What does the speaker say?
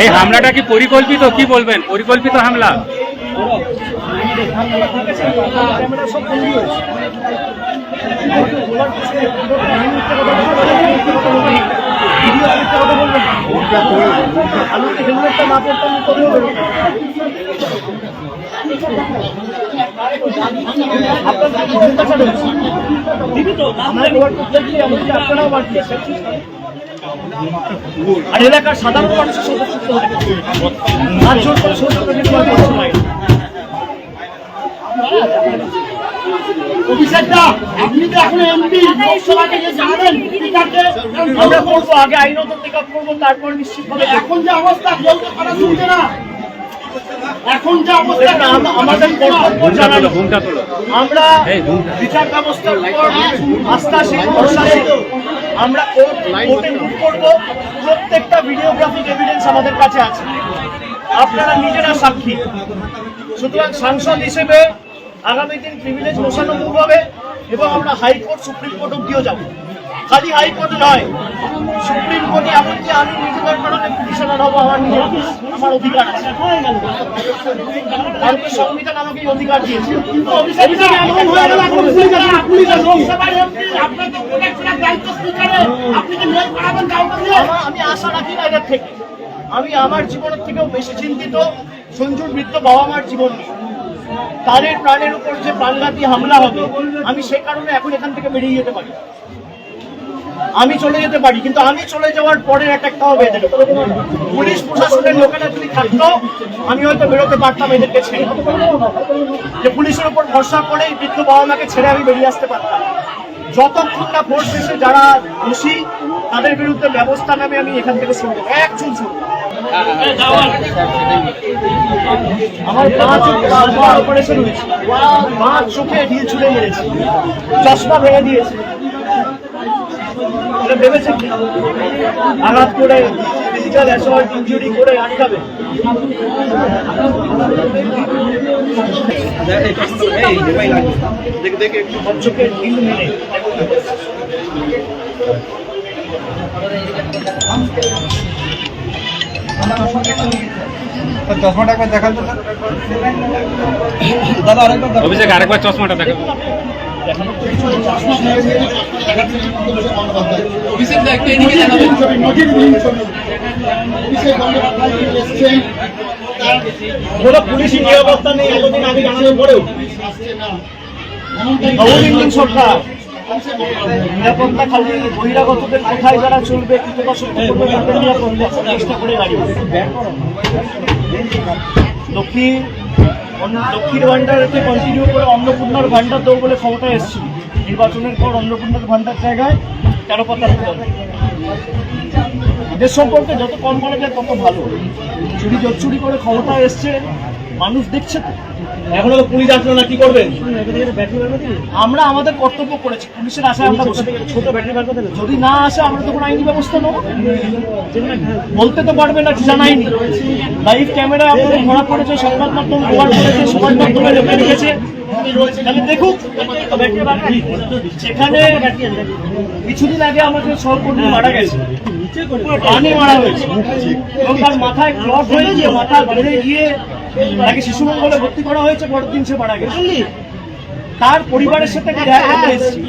এই হামলাটা কি পরিকল্পিত, কি বলবেন? পরিকল্পিত হামলা? আর এলাকার সাধারণ মানুষের সদস্য আমরা করবো, আগে আইনত টেক আপ করবো, তারপর নিশ্চিত হবে। এখন যে অবস্থা না, এখন যে অবস্থা আমাদের কর্তব্য জানানো, আমরা বিচার ব্যবস্থার উপর আস্থাশীল, ভরসাশীল। আমরা কোর্টে মুভ করবো। প্রত্যেকটা ভিডিওগ্রাফিক এভিডেন্স আমাদের কাছে আছে, আপনারা নিজেরা সাক্ষী। সুতরাং সাংসদ হিসেবে আগামী দিন প্রিভিলেজ বসানো মুভ হবে এবং আমরা হাইকোর্ট, সুপ্রিম কোর্ট অব্দিও যাবো। খালি হাইকোর্ট নয়, সুপ্রিম কোর্টে এমনকি আমি নিজেদের কারণে পিটিশনার হবো। আমার অধিকার আছে, ভারতের সংবিধান আমাকে এই অধিকার দিয়েছে। আমি আশা রাখি না এদের থেকে। আমি আমার জীবনের থেকেও বেশি চিন্তিত সঞ্জুর মৃত্যু বাবা মার জীবন নিয়ে। তাদের প্রাণের উপর যে প্রাণঘাতী হামলা হবে, আমি সে কারণে এখন এখান থেকে বেরিয়ে যেতে পারি, আমি চলে যেতে পারি। কিন্তু আমি চলে যাওয়ার পরে একটা হবে এদের। পুলিশ প্রশাসনের লোকেরা যদি থাকতো, আমি হয়তো বেরোতে পারতাম এদেরকে ছেড়ে। যে পুলিশের উপর ভরসা করে বৃদ্ধ বাবা মাকে ছেড়ে আমি বেরিয়ে আসতে পারতাম। যতক্ষণ না ভোট শেষে যারা দোষী তাদের বিরুদ্ধে ব্যবস্থা নেবে, আমি এখান থেকে শুনবো, এক চুল শুনবো। আমার অপারেশন হয়েছে, 5 চোখে ঢিল ছুড়ে মেরেছে, চশমা ভেঙে দিয়েছে। ভেবেছে কি আঘাত করে ফিজিক্যাল অ্যাসল্ট ইনজুরি করে আটকাবে? দেখে একটু চোখে ঢিল মেরে চশমাটা একবার দেখান তো দাদা, অভিষেক আরেকবার চশমাটা দেখান। পুলিশি নিরাপত্তা নেই এতদিন আগে জানানোর পরেও। সরকার নিরাপত্তা খালি বহিরাগতদের কোথায় যারা চলবে, নিরাপত্তা চেষ্টা করে গাড়ি। দক্ষিণ ভান্ডারকে কন্টিনিউ করে অন্নপূর্ণার ভান্ডার দেবো বলে ক্ষমতায় এসেছিল। নির্বাচনের পর অন্নপূর্ণার ভান্ডার জায়গায় 13 পাতা দিতে হবে। এদের সম্পর্কে যত কম করা যায় তত ভালো। চুরি জোচ্চুরি করে ক্ষমতায় এসছে, মানুষ দেখছে তো। এখন তো পুলিশ আসলো না, কি করবেন? আমরা আমাদের কর্তব্য করেছি, পুলিশের আশায় আমরা ছোট ব্যাটারি বার করতে, যদি না আসে আমরা তো কোনো আইনি ব্যবস্থা নেবো। বলতে তো পারবে না জানাইনি। লাইভ ক্যামেরা আপনাদের ধরা পড়েছে, সংবাদ মাধ্যম কভার করেছে, সমাজ মাধ্যমে রেখেছে, দেখুক। সেখানে কিছুদিন আগে আমাদের সহকর্মী মারা গেছে, পানি মারা হয়েছে এবং তার মাথায় ক্লট হয়ে গিয়ে মাথা ধরে গিয়ে তাকে শিশু মঙ্গলে ভর্তি করা হয়েছে। পরের দিন সে মারা গেছে। তার পরিবারের সাথে দেখা করতে এসেছি।